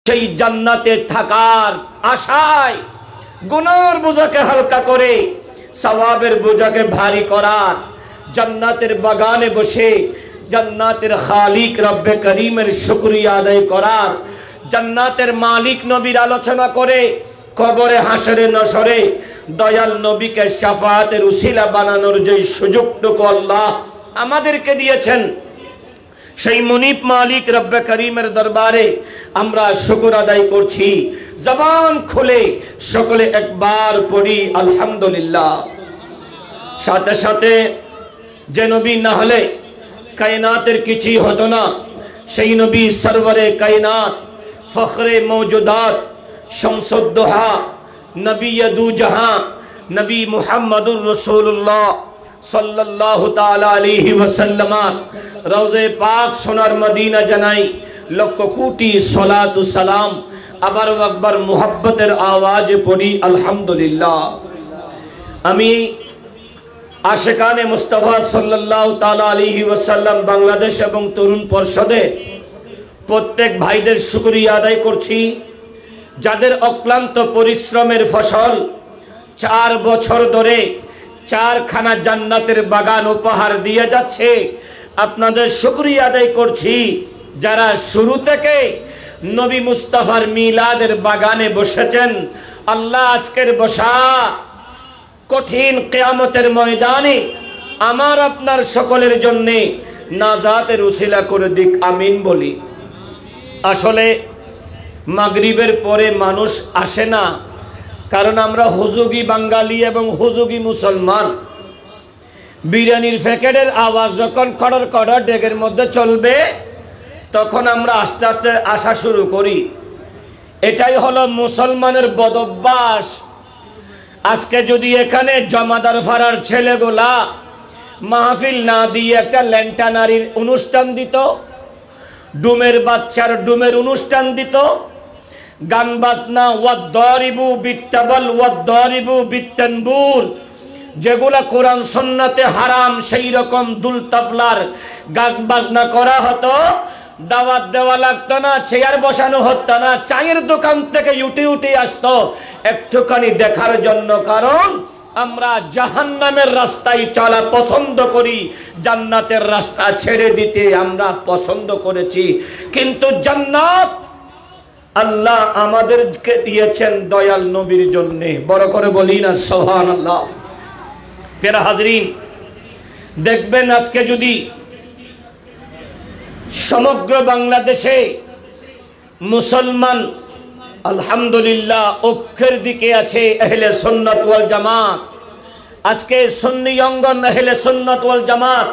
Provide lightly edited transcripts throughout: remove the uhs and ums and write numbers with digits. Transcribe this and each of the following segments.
সেই জান্নাতে থাকার আশায় গুনার বোঝাকে হালকা করে সওয়াবের বোঝাকে ভারী করার, জান্নাতের বাগানে বসে জান্নাতের খালিক রব্বে করিমের শুকরিয়া আদায় করার, জান্নাতের মালিক নবীর আলোচনা করে কবরে হাসরে নসরে দয়াল নবীকে শাফাআতের উসিলা বানানোর যে সুযোগটুকু আল্লাহ আমাদেরকে দিয়েছেন, সেই মুনিব মালিক রব্বে করিমের দরবারে আমরা শুকর আদায় করছি। জবান খুলে সকলে একবার পড়ি আলহামদুলিল্লাহ। সাথে সাথে যে নবী না হলে কায়নাতের কিছুই হতো না, সেই নবী সরওয়ারে কায়নাত ফখরে মওজুদাত শামসুদ্দোহা নবী দু জাহান নবী মুহাম্মদুর রাসূলুল্লাহ সাল্লাল্লাহু তাআলা আলাইহি ওয়াসাল্লাম রওজে পাক সোনার মদিনা জানাই লক্ষ কোটি সালাত ও সালাম। আবার আকবার মুহাব্বতের আওয়াজে পড়ি আলহামদুলিল্লাহ। আমি আশিকানে মুস্তাফা সাল্লাল্লাহু তাআলা আলাইহি ওয়াসাল্লাম বাংলাদেশ এবং তরুণ পর্ষদের প্রত্যেক ভাইদের শুকরিয়া আদায় করছি, যাদের অক্লান্ত পরিশ্রমের ফসল 4 বছর ধরে 4খানা জান্নাতের বাগান উপহার দিয়ে যাচ্ছে। আপনাদের শুকরিয়া আদায় করছি, যারা শুরু থেকে নবী মুস্তাফার মিলাদের বাগানে বসেছেন। আল্লাহ আজকের বসা কঠিন কিয়ামতের ময়দানে আমার আপনার সকলের জন্য নাজাতের উসিলা করে দিক, আমিন বলি। আসলে মাগরিবের পরে মানুষ আসে না, কারণ আমরা হুজুগি বাঙালি এবং হুজুগি মুসলমান। বিরিয়ানির প্যাকেটের আওয়াজ যখন কড়র কড়র ডেকের মধ্যে চলবে, তখন আমরা আস্তে আস্তে আসা শুরু করি। এটাই হলো মুসলমানের বদভ্যাস। আজকে যদি এখানে জমাদার ফাড়ার ছেলেগুলা মাহফিল না দিয়ে একটা ল্যাংটা নারীর অনুষ্ঠান দিত, ডুমের বাচ্চার ডুমের অনুষ্ঠান দিত, গান বাজনা ওয়াদ্দারিবু বিত্তাবাল ওয়াদ্দারিবু বিত্তানবুর, যেগুলা কোরআন সুন্নাতে হারাম, সেই রকম দুল তবলার গান বাজনা করা হতো। দাওয়াত দেওয়া লাগতো না, চেয়ার বসানো হতো না, চায়ের দোকান থেকে উঠে উঠে আসতো একটুখানি দেখার জন্য। কারণ আমরা জাহান্নামের রাস্তায় চলা পছন্দ করি, জান্নাতের রাস্তা ছেড়ে দিতে আমরা পছন্দ করেছি। কিন্তু জান্নাত আল্লাহ আমাদেরকে দিয়েছেন দয়াল নবীর জন্য। বড় করে বলি না সুবহানাল্লাহ। প্রিয় হাজরিন, দেখবেন আজকে যদি সমগ্র বাংলাদেশে মুসলমান আলহামদুলিল্লাহ ঐক্যের দিকে আছে আহলে সুন্নাত ওয়াল জামাত। আজকে সুন্নি অঙ্গন আহলে সুন্নাত ওয়াল জামাত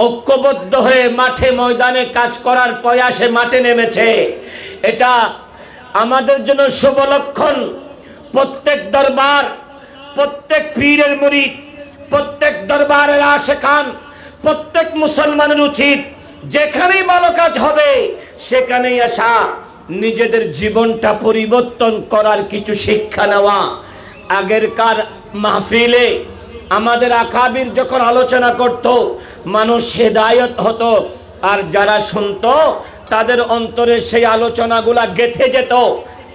ঐক্যবদ্ধ হয়ে মাঠে ময়দানে কাজ করার প্রয়াসে মাঠে নেমেছে। এটা আমাদের জন্য শুভ লক্ষণ। প্রত্যেক দরবার, প্রত্যেক পীরের মুরিদ, প্রত্যেক দরবারের আশিকান, প্রত্যেক মুসলমানের উচিত যেখানেই ভালো কাজ হবে সেখানেই আসা, নিজেদের জীবনটা পরিবর্তন করার কিছু শিক্ষা নেওয়া। আগেরকার মাহফিলে আমাদের আকাবির যখন আলোচনা করত, মানুষ হেদায়েত হতো, আর যারা শুনতো তাদের অন্তরে সেই আলোচনাগুলা গেঁথে যেত।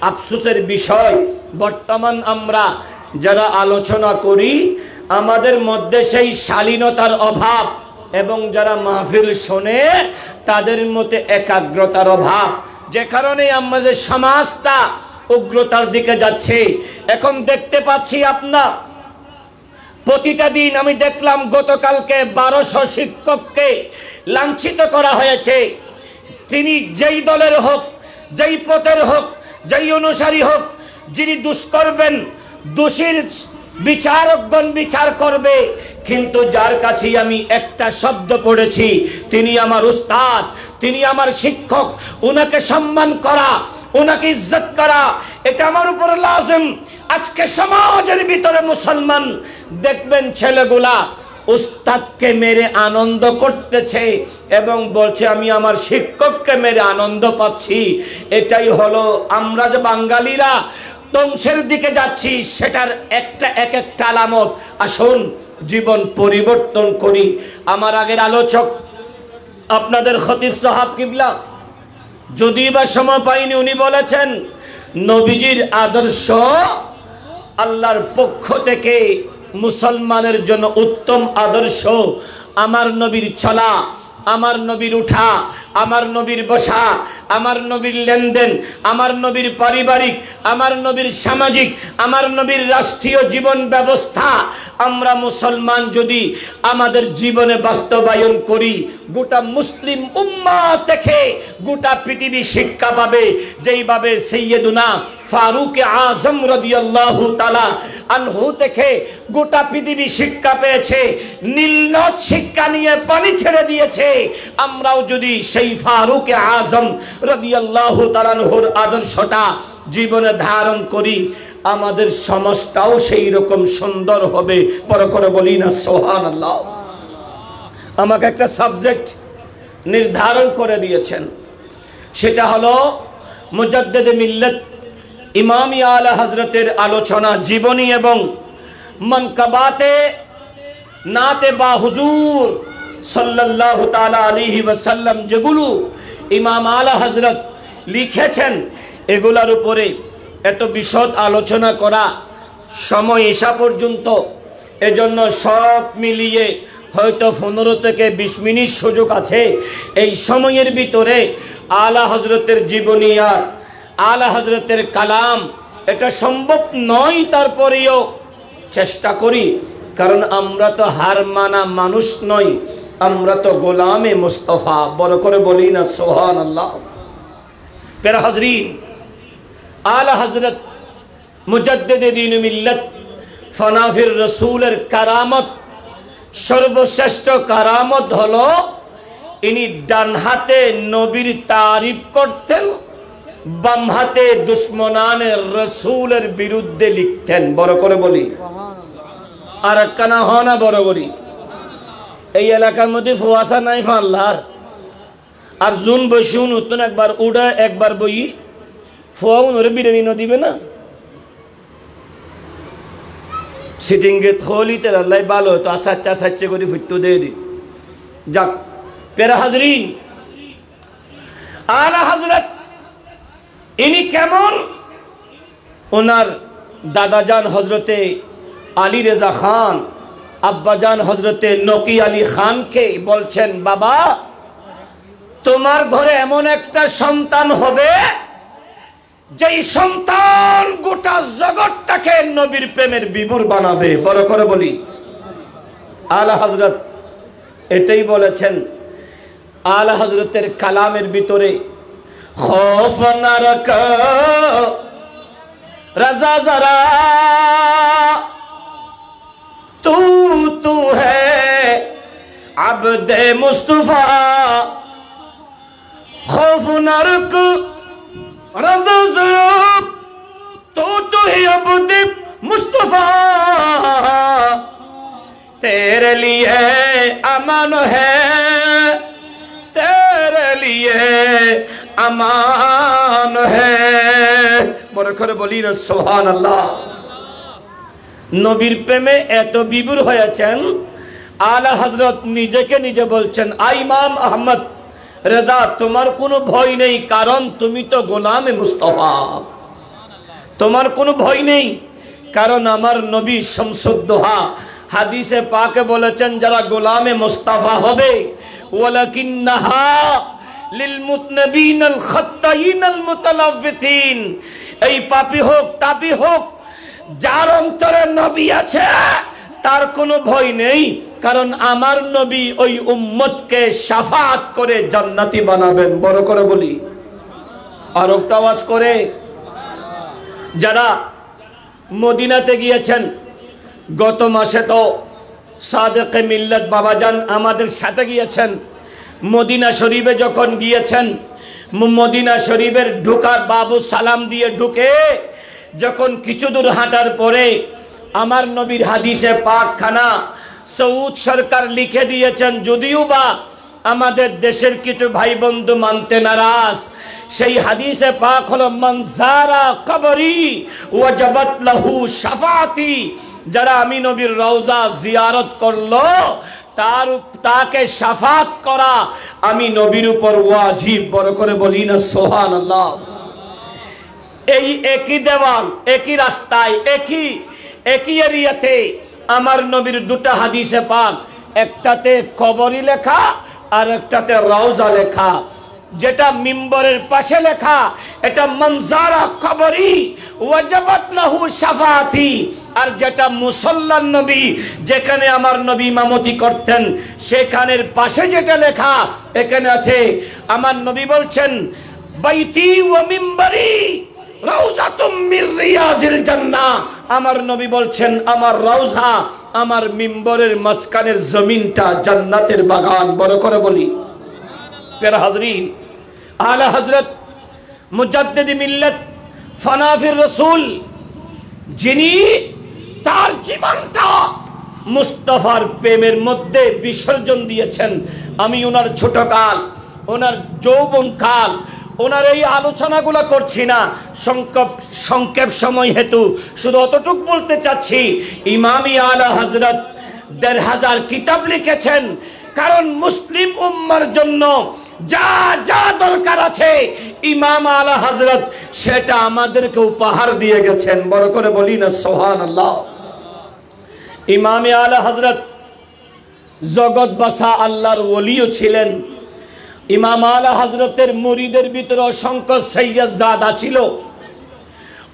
আফসোসের বিষয়, বর্তমান আমরা যারা আলোচনা করি আমাদের মধ্যে সেই শালীনতার অভাব, এবং যারা মাহফিল শোনে তাদের মধ্যে একাগ্রতার অভাব, যে কারণে আমাদের সমাজটা উগ্রতার দিকে যাচ্ছে। এখন দেখতে পাচ্ছি আপনার প্রতিটা দিন আমি দেখলাম গতকালকে 1200 শিক্ষককে লাঞ্ছিত করা হয়েছে। তিনি যেই দলের হোক, যেই পথের হোক, যেই অনুসারী হোক, যিনি দুষ করবেন দোষীর বিচারকগণ বিচার করবে। কিন্তু যার কাছে আমি একটা শব্দ পড়েছি, তিনি আমার উস্তাদ, তিনি আমার শিক্ষক, উনাকে সম্মান করা, উনাকে ইজ্জত করা, এটা আমার উপর লাজিম। আজকে সমাজের ভিতরে মুসলমান দেখবেন ছেলেগুলা উস্তাদকে মেরে আনন্দ করতেছে এবং বলছে আমি আমার শিক্ষককে মেরে আনন্দ পাচ্ছি। এটাই হলো আমরা যে বাঙালিরা ধ্বংসের দিকে যাচ্ছি, সেটার এক একটা আলামত। আসুন জীবন পরিবর্তন করি। আমার আগের আলোচক আপনাদের খতিব সাহাব কিবলা যদি বা সময় পাইনি, উনি বলেছেন নবীজির আদর্শ আল্লাহর পক্ষ থেকে মুসলমানের জন্য উত্তম আদর্শ আমার নবীর চলা, আমার নবীর উঠা, আমার নবীর বসা, আমার নবীর লেনদেন, আমার নবীর পারিবারিক, আমার নবীর সামাজিক, আমার নবীর রাষ্ট্রীয় জীবন ব্যবস্থা আমরা মুসলমান যদি আমাদের জীবনে বাস্তবায়ন করি, গোটা মুসলিম উম্মাহ থেকে গোটা পৃথিবী শিক্ষা পাবে। যেইভাবে সৈয়দুনা ফারুক আজম রাদিয়াল্লাহু তাআলা আনহু থেকে গোটা পৃথিবী শিক্ষা পেয়েছে, নীলনদ শিক্ষা নিয়ে পানি ছেড়ে দিয়েছে, আমরাও যদি সেই ফারুক আজম রাদিয়াল্লাহু তাআলা আনহুর আদর্শটা জীবনে ধারণ করি, আমাদের সমাজটাও সেই রকম সুন্দর হবে। পর করে বলি না সুবহানাল্লাহ। আমাকে একটা সাবজেক্ট নির্ধারণ করে দিয়েছেন, সেটা হলো মুজাদ্দিদে মিল্লাত ইমাম আলা হযরতের আলোচনা, জীবনী এবং মানকাবাতে নাতে বা হুজুর সাল্লাল্লাহু তাআলা আলাইহি ওয়াসাল্লাম যেগুলো ইমাম আলা হযরত লিখেছেন, এগুলার উপরে এত বিশদ আলোচনা করা সময় এসা পর্যন্ত, এজন্য সব মিলিয়ে হয়তো 15 থেকে 20 মিনিট সুযোগ আছে। এই সময়ের ভিতরে আলা হযরতের জীবনী আর আলা হযরতের কালাম এটা সম্ভব নয়, তারপরেও চেষ্টা করি, কারণ আমরা তো হার মানা মানুষ নই, আমরা তো গোলামে মুস্তাফা। বড় করে বলি না সুবহানাল্লাহ। প্যারা হাজরিন, আলা হযরত মুজাদ্দিদে দ্বীন মিল্লাত ফানাফির রাসূলের কারামত, সর্বশ্রেষ্ঠ কারামত হলো ইনি ডান হাতে নবীর তারিফ করতেন, বাম হাতে দুশ্মনানের রাসূলের বিরুদ্ধে লিখতেন। বড় করে বলি আর একখানা হনা বড় বলি। এই এলাকার মধ্যে ফুয়াশা নাই ফাল্লার, আর জুন বসুন নতুন একবার উড়ে একবার বই ফুয়াও নরে বিরিয়ানি ন দিবে না, সিটিং গেট খলিতে আল্লাহ ভালো তো আসাচ্চা সাচ্চে করে ফুটতে দিয়ে দি। যাক প্যারা হাজরিন, আলা হযরত ইনি কেমন, ওনার দাদাজান হজরতে আলী রেজা খান, আব্বাজান হজরতে নকি আলী খানকে বলছেন, বাবা তোমার ঘরে এমন একটা সন্তান হবে যেই সন্তান গোটা জগৎটাকে নবীর প্রেমের বিভোর বানাবে। বড় করে বলি আলা হযরত এটাই বলেছেন। আলা হযরতের কালামের ভিতরে खौफ न रख रजा जरा तू है अब्दे मुस्तफा, खौफ न रख रजा जरा तू ही अब्दे मुस्तफा, तेरे लिए अमन है तेरे लिए আমান হ্যায়। বড় করে বলি না সুবহানাল্লাহ। নবীর প্রেমে এত বিভোর হয়েছেন, আলা হযরত নিজেকে নিজে বলছেন, ইমাম আহমদ রেজা তোমার কোনো ভয় নেই, কারণ তুমি তো গোলামে মুস্তাফা। তোমার কোনো ভয় নেই, কারণ আমার নবী শামসুদ্দোহা হাদিসে পাকে বলেছেন, যারা গোলামে মুস্তাফা হবে ওয়ালাকিন্নাহা লিলমুযনিবিন আল খাত্তাইন আল মুতালাফফিসিন, এই পাপী হোক তাপী হোক, যার অন্তরে নবী আছে তার কোনো ভয় নেই, কারণ আমার নবী ওই উম্মতকে শাফাআত করে জান্নাতি বানাবেন। বড় করে বলি আর একটা আওয়াজ করে, যারা মদিনাতে গিয়েছেন, গত মাসে তো সাদেকে মিল্লাত বাবাজান আমাদের সাথে গিয়েছেন। মদিনা শরীফে যখন গিয়েছেন, মদিনা শরীফের ঢোকার বাবু সালাম দিয়ে ঢুকে যখন কিছু দূর হাঁটার পরে আমার নবীর হাদিসে পাকখানা সৌদ সরকার লিখে দিয়েছেন, যদিও বা আমাদের দেশের কিছু ভাই বন্ধু মানতে নারাজ, সেই হাদিসে পাক হলো মান যারা কবরি ওয়াজাবাত লাহু শাফাআতি, যারা আমি নবীর রওজা জিয়ারত করলো তাকে শাফাত করা আমি নবীর উপর ওয়াজিব। বড় করে বলি না সুবহানাল্লাহ। এই একই দেওয়াল, একই রাস্তায়, একই এরিয়াতে আমার নবীর দুটো হাদিসে পাক, একটাতে কবরি লেখা আর একটাতে রওজা লেখা। যেটা মিম্বরের পাশে লেখা এটা মনজারা কবরি ওয়াজাবাত লাহু শাফাআতি, আর যেটা মুসাল্লান নবী যেখানে আমার নবী ইমামতি করতেন সেখানের পাশে যেটা লেখা এখানে আছে আমার নবী বলছেন বাইতি ওয়া মিম্বরি রাউজাতুম মির রিয়াজিল জান্নাহ। আমার নবী বলছেন আমার রওজা আমার মিম্বরের মাঝখানের জমিনটা জান্নাতের বাগান। বড় করে বলি প্যারা হাজরিন, আলা হযরত মুজাদ্দিদ মিল্লাত ফানাফির রাসূল, যিনি তার জীবনটা মুস্তাফার প্রেমের মধ্যে বিসর্জন দিয়েছেন। আমি ওনার ছোটকাল, ওনার যৌবনকাল, ওনার এই আলোচনাগুলো করছি না, সংক্ষেপ সময় হেতু শুধু অতটুক বলতে চাচ্ছি। ইমামি আলা হযরত ১৫০০ কিতাব লিখেছেন, কারণ মুসলিম উম্মার জন্য যা যা দরকার আছে ইমাম আলা হযরত সেটা আমাদেরকে উপহার দিয়ে গেছেন। বড় করে বলি না সুবহানাল্লাহ। ইমাম আলা হযরত জগৎ বাসা আল্লাহর ওলিও ছিলেন। ইমাম আলা হযরতের মুরিদের ভিতরে অসংখ্য সৈয়দ জাদা ছিল,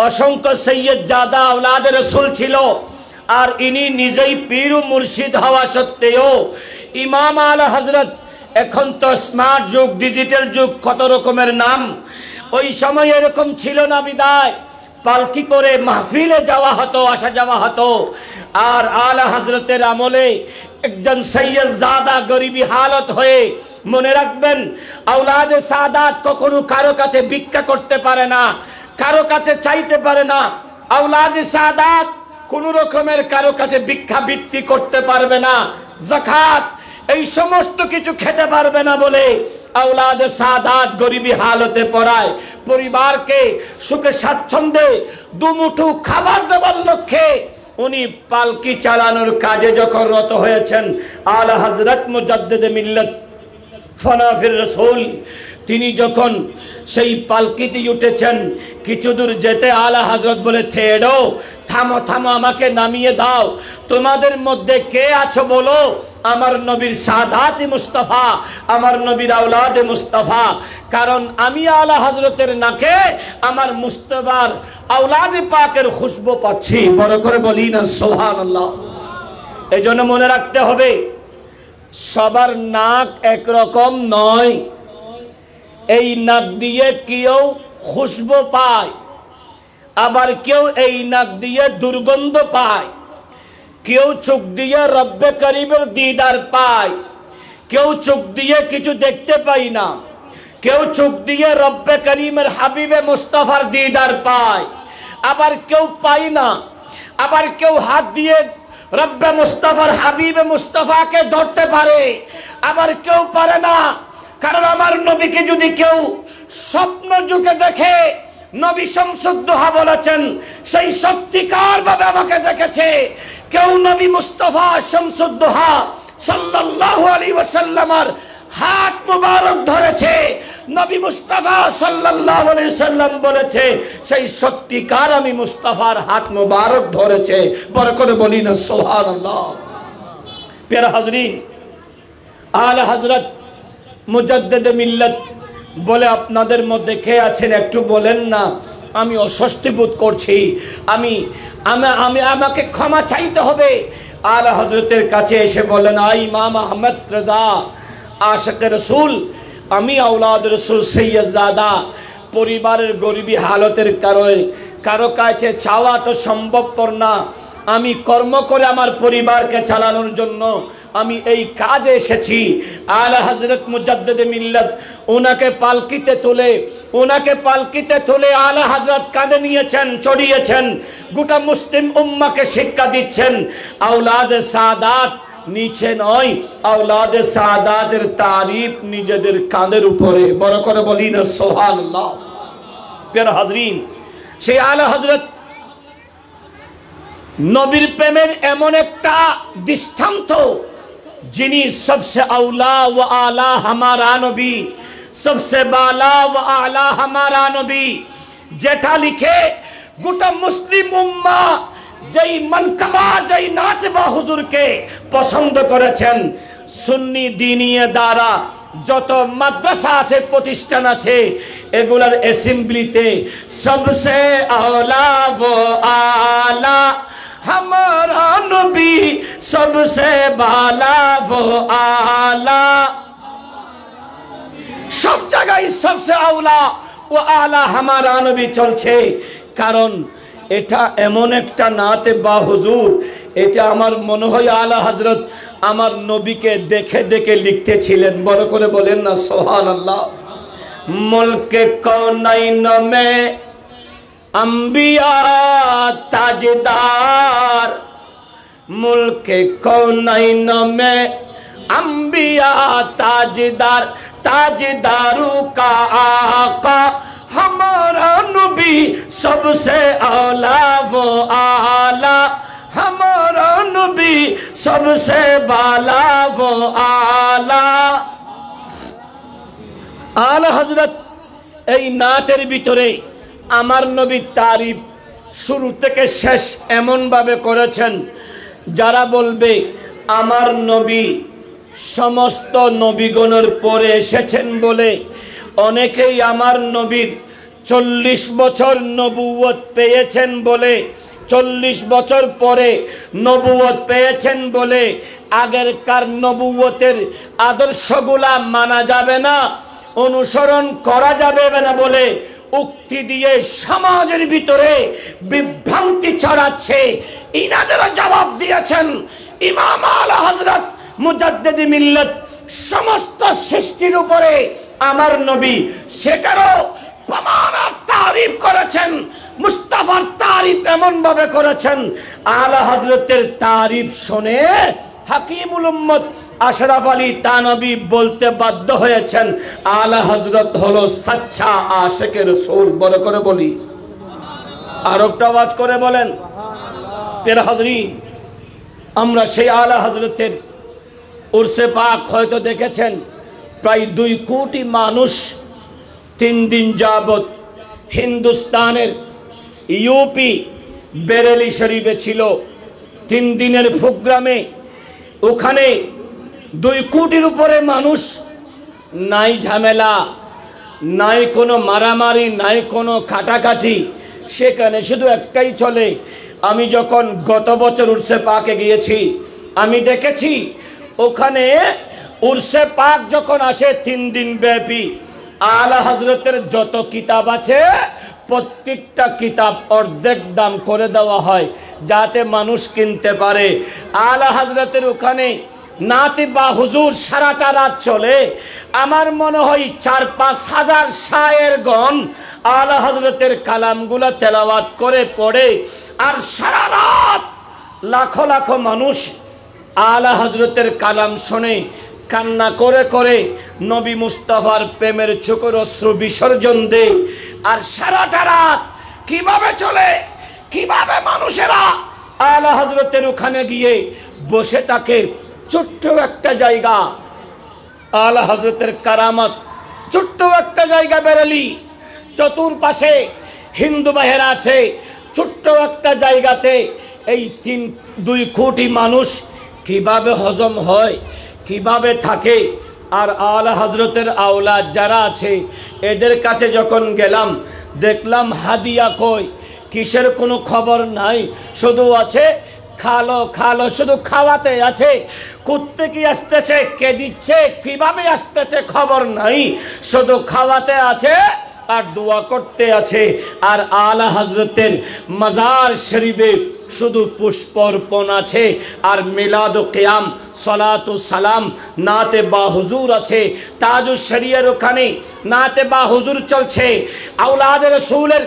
অসংখ্য সৈয়দ জাদা আওলাদ রাসূল ছিল। আর ইনি নিজেই পীর ও মুর্শিদ হওয়া সত্ত্বেও ইমাম আলা হযরত, এখন তো স্মার্ট যুগ, ডিজিটাল যুগ, কত রকমের নাম, ওই সময় এরকম ছিল না বিদায় পালকি করে মাহফিলে যাওয়া হতো, আসা যাওয়া হতো। আর আলা হযরতের আমলে একজন সৈয়দ জাদা গরিবী হালত হয়ে, মনে রাখবেন আওলাদে সাদাত কখনো কারো কাছে ভিক্ষা করতে পারে না, কারো কাছে চাইতে পারে না। আওলাদে সাদাত কোন রকমের কারো কাছে ভিক্ষা বৃত্তি করতে পারবে না, যাকাত এই সমস্ত কিছু খেতে পারবে না বলে আওলাদে সাদাত গরিবী হালতে পড়ায় পরিবারকে সুখে স্বাচ্ছন্দ্যে দুমুঠো খাবার দেওয়ার লক্ষ্যে উনি পালকি চালানোর কাজে যখন রত হয়েছেন, আলা হযরত মুজাদ্দিদ মিল্লাত ফানাফির রাসূল তিনি যখন সেই পালকিতে উঠেছেন, কিছু দূর যেতে আলা হযরত বলে, থেড়ো, থামো থামো, আমাকে নামিয়ে দাও। তোমাদের মধ্যে কে আছো বলো? আমার নবীর সাদাতে মুস্তাফা, আমার নবীর আওলাদে মুস্তাফা। কারণ আমি আলা হযরতের নাকে আমার মুস্তাফার আওলাদে পাকের খুশবু পাচ্ছি। বড় করে বলি না সুবহানাল্লাহ। এজন্য মনে রাখতে হবে সবার নাক একরকম নয়। এই নাক দিয়ে কেউ খুশবু পায়, আবার কেউ এই নাক দিয়ে দুর্গন্ধ পায়। কেউ চোখ দিয়ে রব্বে করিমের দিদার পায়, কেউ চোখ দিয়ে কিছু দেখতে পাই না, কেউ চোখ দিয়ে রব্বে করিমের হাবিবে মুস্তাফার দিদার পায়, আবার কেউ পায় না। আবার কেউ হাত দিয়ে রব্বে মুস্তাফার হাবিবে মুস্তাফাকে ধরতে পারে, আবার কেউ পারে না। কারণ আমার নবীকে যদি কেউ স্বপ্ন যুগে দেখে, নবী শামসুদ্দোহা বলেছেন সেই সত্যিকার ভাবে আমাকে দেখেছে। কেউ নবী মুস্তাফা শামসুদ্দোহা সাল্লাল্লাহু আলাইহি ওয়াসাল্লামের হাত মুবারক ধরেছে, নবী মুস্তাফা সাল্লাল্লাহু আলাইহি ওয়াসাল্লাম বলেছে সেই সত্যিকার আমি মুস্তাফার হাত মুবারক ধরেছে। বড় করে বলি না সুবহানাল্লাহ। প্যারা হাজরিন, আলা হযরত মুজাদ্দিদ মিল্লাত বলে, আপনাদের মধ্যে কে আছেন একটু বলেন না, আমি অস্বস্তি বোধ করছি, আমাকে ক্ষমা চাইতে হবে। আলা হযরতের কাছে এসে বলেন, আই ইমাম আহমদ রজা আশিকে রাসূল, আমি আওলাদ রাসূল সৈয়দ জাদা, পরিবারের গরিবী হালতের কারণে কারো কাছে চাওয়া তো সম্ভবপর না। আমি কর্ম করে আমার পরিবারকে চালানোর জন্য আমি এই কাজে এসেছি। আলা হযরত মুজাদ্দিদ মিল্লাত ওনাকে পালকিতে তুলে আলা হযরত কাঁধে নিয়েছেন, চড়িয়েছেন, গোটা মুসলিম উম্মাকে শিক্ষা দিচ্ছেন আওলাদে সাদাত নিচে নয়, আওলাদে সাদাতের তারিফ নিজেদের কাঁধের উপরে। বড় করে বলি না সুবহানাল্লাহ। প্রিয় হাজরিন, সেই আলা হযরত নবীর প্রেমের এমন একটা দৃষ্টান্ত যিনি सबसे औला व आला हमारा नबी, सबसे बाला व आला हमारा नबी, যেটা লিখে গোটা মুসলিম উম্মাহ যেই মানকাবা যেই নাতেবা হুজুরকে পছন্দ করেছেন, সুন্নি দিনিয়ে দ্বারা যত মাদ্রাসা আছে প্রতিষ্ঠান আছে এগুলার অ্যাসেম্বলিতে सबसे औला व आला हमारा नबी, सबसे बाला वो आला, सब জায়গায় सबसे औला ও আলা হামারা নবী চলছে। কারণ এটা এমন একটা নাতে বা হুজুর, এটা আমার মনে হয় আলা হযরত আমার নবীকে দেখে দেখে লিখতেছিলেন। বড় করে বলেন না সুবহানাল্লাহ। মুলকে কৌনাইন মে अंबिया ताजदार, मुल्के कौनैन में अंबिया ताजदार, ताजदारू का आका हमारा नबी, सबसे औला वो आला हमारा नबी, सबसे बाला वो आला। आला हजरत এই নাতের ভিতরে আমার নবীর তারিফ শুরু থেকে শেষ এমন ভাবে করেছেন, যারা বলবে আমার নবী সমস্ত নবীগণের পরে এসেছেন বলে অনেকেই আমার নবীর 40 বছর নবুয়ত পেয়েছেন বলে, 40 বছর পরে নবুয়ত পেয়েছেন বলে আগেরকার নবুয়তের আদর্শগুলা মানা যাবে না, অনুসরণ করা যাবে না বলে উক্তি দিয়ে সমাজের ভিতরে বিভ্রান্তি ছড়াচ্ছে। ইনাদেরও জবাব দিয়েছেন ইমাম আলা হযরত মুজাদ্দিদ মিল্লাত, সমস্ত সৃষ্টির উপরে আমার নবী, সেটারও প্রমাণ আর তারিফ করেছেন। মুস্তাফার তারিফ এমন ভাবে করেছেন, আলা হযরতের তারিফ শুনে হাকিমুল উম্মত আশরাফ আলী তানবী বলতে বাধ্য হয়েছেন আলা হযরত হলো সচ্চা আশিকে রাসূল। বড় করে বলি, আর একটা আওয়াজ করে বলেন প্রিয় হাজরিন। আমরা সেই আলা হযরতের উরসে পাক হয়তো দেখেছেন, প্রায় 2 কোটি মানুষ 3 দিন যাবত হিন্দুস্তানের ইউপি বেরেলি শরীফে ছিল। 3 দিনের প্রোগ্রামে ওখানে 2 কোটির উপরে মানুষ, নাই ঝামেলা, নাই কোনো মারামারি, নাই কোনো কাটাকাটি, সেখানে শুধু একটাই চলে। আমি যখন গত বছর উরসে পাকে গিয়েছি, আমি দেখেছি ওখানে উরসে পাক যখন আসে 3 দিন ব্যাপী, আলা হযরতের যত কিতাব আছে প্রত্যেকটা কিতাব অর্ধেক দাম করে দেওয়া হয় যাতে মানুষ কিনতে পারে। আলা হযরতের ওখানে নাতে বা হুজুর সারাটা রাত চলে। আমার মনে হয় 4-5 হাজার শায়েরগণ আলা হযরতের কালামগুলো তেলাওয়াত করে পড়ে, আর সারা রাত লাখো লাখো মানুষ আলা হযরতের কালাম শুনে কান্না করে করে নবী মুস্তাফার প্রেমের চোখের অশ্রু বিসর্জন দেয়। আর সারাটা রাত কিভাবে চলে, কিভাবে মানুষেরা আলা হযরতের ওখানে গিয়ে বসে থাকে। ছোট্ট একটা জায়গা, আলা হযরতের কারামত, ছোট্ট একটা জায়গা বেরেলি, চতুর্পাশে হিন্দু বাহিরা আছে। ছোট্ট একটা জায়গাতে এই 2 কোটি মানুষ কিভাবে হজম হয়, কিভাবে থাকে। আর আলা হযরতের আওলাদ যারা আছে এদের কাছে যখন গেলাম, দেখলাম হাদিয়া কই, কিসের কোনো খবর নাই, শুধু আছে খালো খালো, শুধু খাওয়াতে আছে। কুত্তে কি আসতেছে, কে দিচ্ছে, কিভাবে আসতেছে খবর নাই, শুধু খাওয়াতে আছে আর দোয়া করতে আছে। আর আলা হযরতের মাজার শরীফে শুধু পুষ্পার্পণ আছে, আর মিলাদ ও কিয়াম, সালাত ও সালাম, নাতে বা হুজুর আছে। তাজুশ শরিয়ার ওখানে নাতে বা হুজুর চলছে। আওলাদে রাসূলের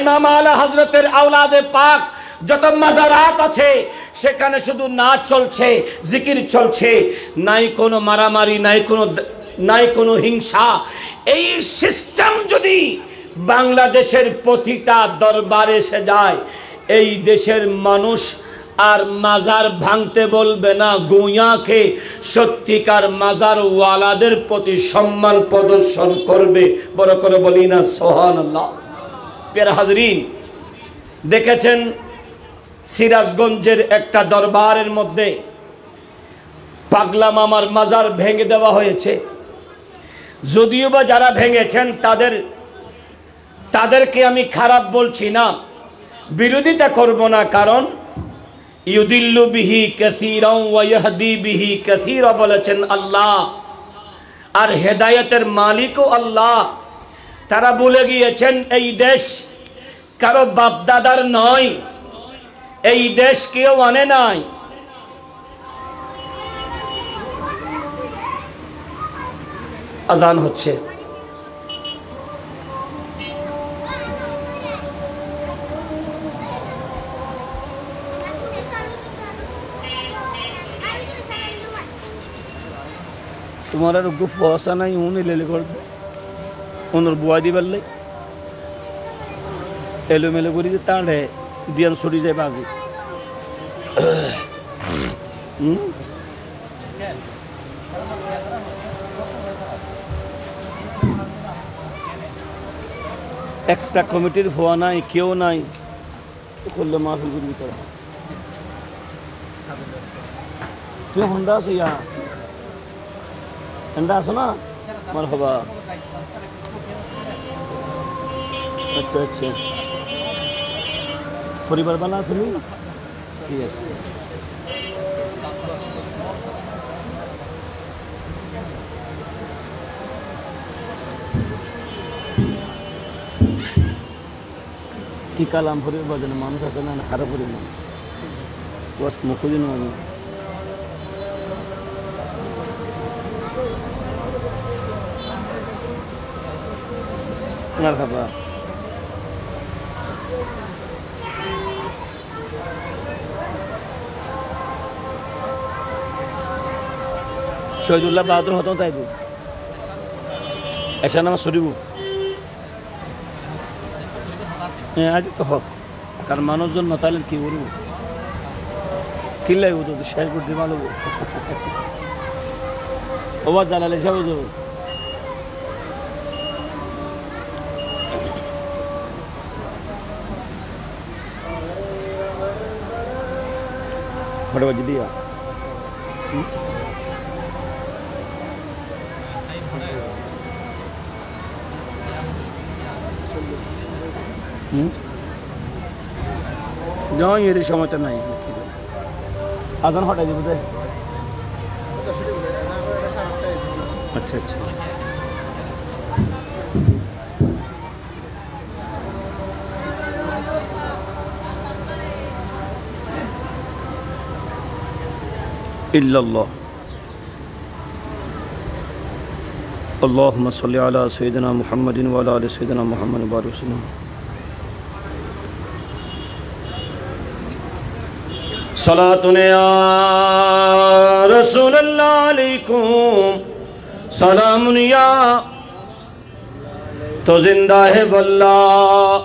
ইমাম আলা হযরতের আওলাদে পাক যত মাজারাত আছে সেখানে শুধু নাচ চলছে, জিকির চলছে, নাই কোনো মারামারি, নাই কোনো হিংসা। এই সিস্টেম যদি বাংলাদেশের প্রতিটা দরবারে এসে যায়, এই দেশের মানুষ আর মাজার ভাঙতে বলবে না, গুঁয়াকে সত্যিকার মাজার ওয়ালাদের প্রতি সম্মান প্রদর্শন করবে। বড় করে বলি না সুবহানাল্লাহ। প্রিয় হাজরিন, দেখেছেন সিরাজগঞ্জের একটা দরবারের মধ্যে পাগলা মামার মাজার ভেঙে দেওয়া হয়েছে। যদিও বা যারা ভেঙেছেন তাদেরকে আমি খারাপ বলছি না, বিরোধিতা করব না, কারণ ইউদিল্লু বিহি কাসীরান ওয়া ইয়াহদি বিহি কাসীরা বলেছেন আল্লাহ, আর হেদায়েতের মালিকও আল্লাহ। তারা বলে গিয়েছেন এই দেশ কারো বাপদাদার নয়, এই দেশ কেউ আনে নাই। আজান হচ্ছে। তোমার আর গুফ আসা নাই, উনি লেলে করবে ওনার বুয়া দিবার লাই এলোমেলো করি তাঁরে দিয়ান সরি যায় বাজি। একটা কমিটির ভুয়া নাই, কেউ নাই, করলে মাহফিল করবি তোরা। তুই হন্ডা আছো, ইয়া হন্ডা আছো না? মারহাবা। আচ্ছা আচ্ছা, পরিবার বালা আছে? ঠিক আছে। কি কালাম ভরে বাজানো মানুষ আছে না, খারাপ করি না ওয়াস মুখুজি নয়। মারহাবা। শহীদুল্লাহ বাহাদুর হতো তাইব এসা নামা সরিব। হ্যাঁ আজ তো হোক, কারণ মানুষজন নতালেন কি করবো, কি লাগবো তো শেষ করতে ভালো ওবার জানালে সব যাবো। बड़े बज दिया जाओ, ये समय तो नहीं आजान हटाई दी बोलते। अच्छा अच्छा, इल्लल्लाह अल्लाहुम्मा सल्लि अला सय्यिदिना मुहम्मदिन व अला आलि सय्यिदिना मुहम्मद बारिक वसल्लम। सलातुन या रसूलल्लाह अलैकुम सलामुन या, तो जिंदा है वल्लाह,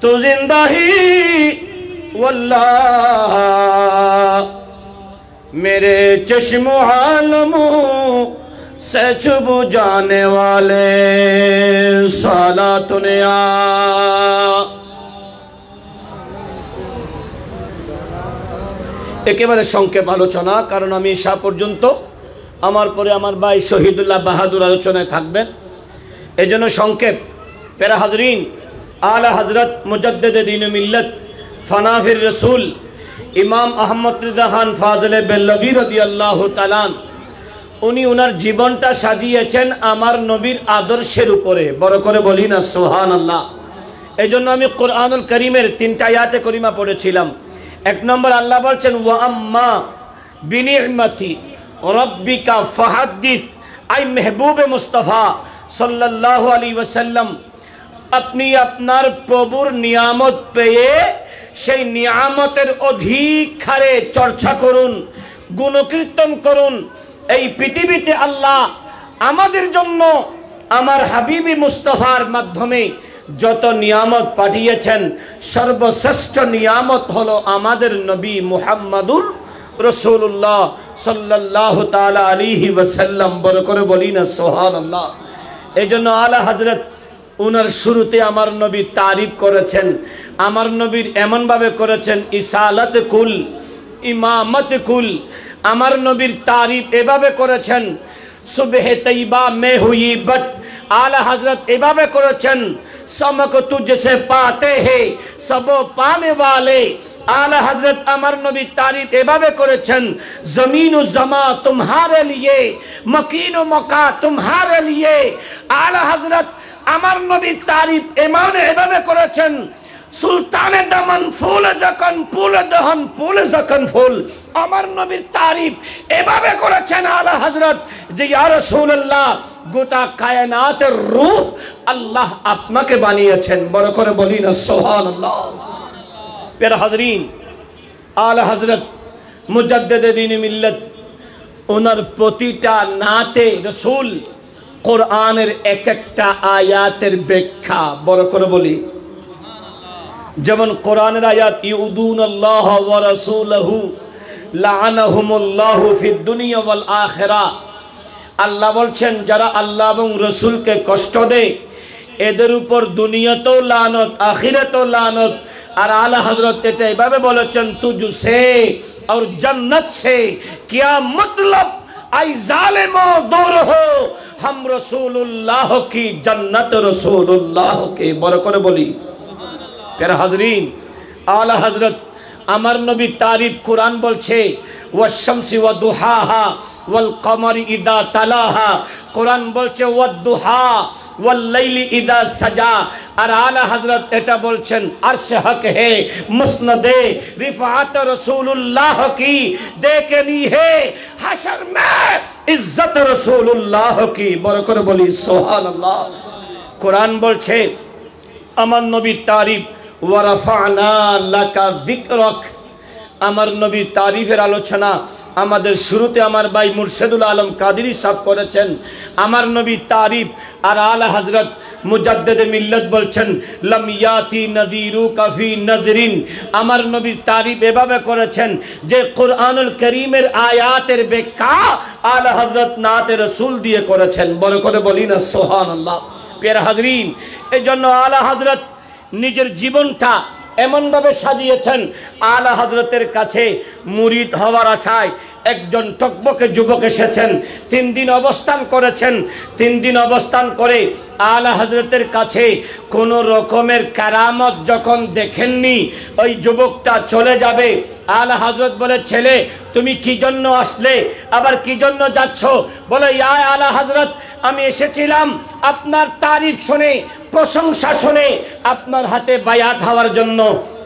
तो जिंदा ही वल्लाह, मेरे चश्मो आलमो से छुप जाने वाले सालातुन या। একেবারে সংক্ষেপ আলোচনা, কারণ আমি ঈশা পর্যন্ত, আমার পরে আমার ভাই শহীদুল্লাহ বাহাদুর আলোচনায় থাকবেন, এজন্য সংক্ষেপ। প্যারা হাজরিন, আলা হজরত মুজদ্দিদে দ্বীন মিল্লত ফানাফির রসুল ইমাম আহমদ রিজা খান ফাজলে বেল্লভী রাদিয়াল্লাহু তাআলা, উনি ওনার জীবনটা সাজিয়েছেন আমার নবীর আদর্শের উপরে। বড় করে বলি না সুবহানাল্লাহ। এই জন্য আমি কোরআনুল কারীমের 3টা আয়াতে করিমা পড়েছিলাম। 1 নম্বর আল্লাহ বলছেন ওয়া আম্মা বিনি'মাতি রাব্বিকা ফাহাদ্দিস, আই মেহবুবে মুস্তাফা সাল্লাল্লাহু আলাইহি ওয়াসাল্লাম, আপনি আপনার প্রভুর নিয়ামত পেয়ে সেই নিয়ামতের অধিক হারে চর্চা করুন, গুণকীর্তন করুন। এই পৃথিবীতে আল্লাহ আমাদের জন্য আমার হাবিবি মুস্তাফার মাধ্যমে যত নিয়ামত পাঠিয়েছেন সর্বশ্রেষ্ঠ নিয়ামত হলো আমাদের নবী মুহাম্মাদুর রাসূলুল্লাহ সাল্লাল্লাহু তাআলা আলাইহি ওয়াসাল্লাম। বড় করে বলি না সুবহানাল্লাহ। এইজন্য আলা হযরত উনার শুরুতে আমার নবী তারিফ করেছেন। আমার নবীর এমন ভাবে করেছেন ইসালাত কুল ইমামত কুল। আমার নবীর তারিফ এভাবে করেছেন সুবহে তৈবা মে হুই বট। आला हजरत एभावे करेছেন समक तुझसे पाते हैं सब पाने वाले। आला हजरत अमर नबी तारीफ एभावे करेছেন जमीन व जमा तुम्हारे लिए मकीन व मका तुम्हारे लिए। आला हजरत अमर नबी तारीफ एभावे करेছেন सुल्ताने दमन फूल जखन फूल दहन फूल जखन फूल। अमर नबीर तारीफ एभावे करेছেন आला हजरत जे या रासूलुल्लाह গোটা কায়নাতের রূহ আল্লাহ আপনাকে বানিয়েছেন। বড় করে বলি না সুবহানাল্লাহ। প্যারা হাজরিন, আলা হযরত মুজাদ্দিদে দ্বীন মিল্লাত ওনার প্রতিটা নাতে রাসূল কোরআনের এক একটা আয়াতের ব্যাখ্যা বড় করে বলি। যেমন কোরআনের আয়াত ইউদুনাল্লাহ ওয়া রাসূলহু লাআনাহুমুল্লাহু ফিদ দুনিয়া ওয়াল আখিরা। আল্লাহ বলছেন যারা আল্লাহ এবং রসুলকে কষ্ট দেয় এদের উপর দুনিয়াতেও লানত আখিরাতেও লানত। আর আলা হযরত এটা এভাবে বলেছেন তুজসে और जन्नत से क्या मतलब आई जालिमो दूर हो हम रसूलुल्लाह की जन्नत रसूलुल्लाह के। बड़ করে বলি প্যারা হাজরিন, আলা হযরত আমার নবী তারিফ কুরআন বলছে ওয়াশ-শামসি ওয়া দুহাহা ওয়াল কমারি ইদা তালাহা। কুরআন বলছে ওয়াদ-দুহা ওয়াল লাইলি ইদা সাজা। আর আলা হযরত এটা বলছেন আরশ হক হে মুসনদে রিফাত রাসূলুল্লাহ কি দেখনি হে হাশর মে ইজ্জত রাসূলুল্লাহ কি। বড় করে বলি সুবহানাল্লাহ। কুরআন বলছে আমার নবী তারিফ ওয়া রাফা'না লাকা যিকরাক। আমার নবী তারিফের আলোচনা আমাদের শুরুতে আমার ভাই মুর্শেদুল আলম কাদেরী সাহেব করেছেন। আমার নবী তারিফ আর আলা হযরত মুজাদ্দিদে মিল্লাত বলছেন লাম ইয়াতি নাযীরু কাফি নাযরিন। আমার নবীর তারিফ এভাবে করেছেন যে কুরআনুল কারীমের আয়াতের ব্যাখ্যা আলা হযরত নাতে রাসূল দিয়ে করেছেন। বড় করে বলি না সুবহানাল্লাহ। প্রিয় হাজরিন, এজন্য আলা হযরত নিজের জীবনটা এমন ভাবে সাজিয়েছেন। আলা হযরতের কাছে মুরিদ হওয়ার আশায় একজন টকবকে যুবক এসেছেন। 3 দিন অবস্থান করেছেন। 3 দিন অবস্থান করে আলা হযরতের কাছে কোনো রকমের কারামত যখন দেখেননি ওই যুবকটা চলে যাবে। আলা হযরত বলে ছেলে তুমি কি জন্য আসলে আবার কি জন্য যাচ্ছ? বলে ইয়া আলা হযরত আমি এসেছিলাম আপনার তারিফ শুনে প্রশংসা শুনে আপনার হাতে বায়াত হওয়ার জন্য,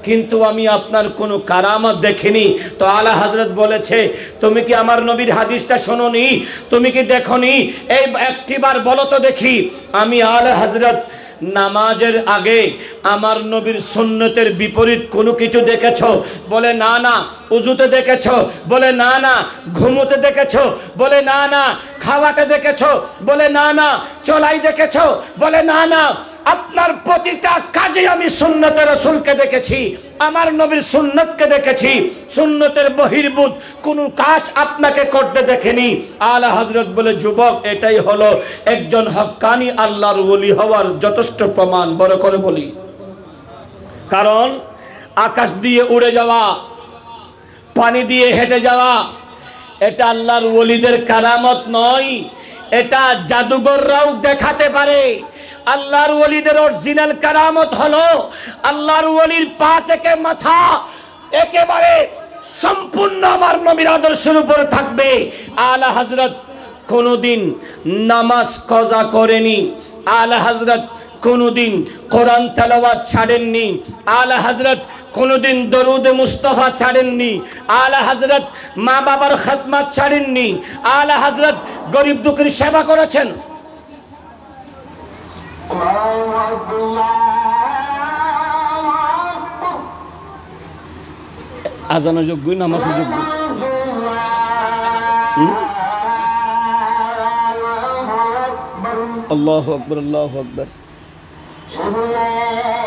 কিন্তু আমি আপনার কোনো কারামত দেখিনি। তো আলা হযরত বলেছে তুমি কি আমার নবীর হাদিসটা শোনোনি? তুমি কি দেখোনি? এই একটিবার বলো তো দেখি। আমি আলা হযরত নামাজের আগে আমার নবীর সুন্নতের বিপরীত কোনো কিছু দেখেছো? বলে না না। উজুতে দেখেছো? বলে না না। ঘুমোতে দেখেছো? বলে না না। খাওয়াতে দেখেছো? বলে না না। চলাই দেখেছো? বলে না না। আপনার প্রতিটা কাজে আমি সুন্নতে রাসূলকে দেখেছি, আমার নবীর সুন্নতকে দেখেছি। সুন্নতের বহির্ভূত কোনো কাজ আপনাকে করতে দেখেনি। আলা হযরত বলে যুবক এটাই হলো একজন হক্কানি আল্লাহর ওলি হওয়ার যথেষ্ট প্রমাণ। বড় করে বলি, কারণ আকাশ দিয়ে উড়ে যাওয়া, পানি দিয়ে হেঁটে যাওয়া এটা আল্লাহর ওলিদের কারামত নয়, এটা জাদুঘররাও দেখাতে পারে। আল্লাহর ওলিদের অরিজিনাল কারামত হলো আল্লাহর ওলির পা থেকে মাথা একেবারে সম্পূর্ণ আমার নবীর আদর্শের উপর থাকবে। আলা হযরত কোনদিন নামাজ কাজা করেনি। আলা হযরত কোনদিন কোরআন তেলাওয়াত ছাড়েননি। আলা হযরত কোনদিন দরুদ মুস্তাফা ছাড়েননি। আলা হযরত মা বাবার খিদমত ছাড়েননি। আলা হযরত গরিব দুঃখীর সেবা করেছেন। আজানো যোগ্য, নামাজ যোগ্য। আল্লাহু আকবার, আল্লাহু আকবার। সে বললেন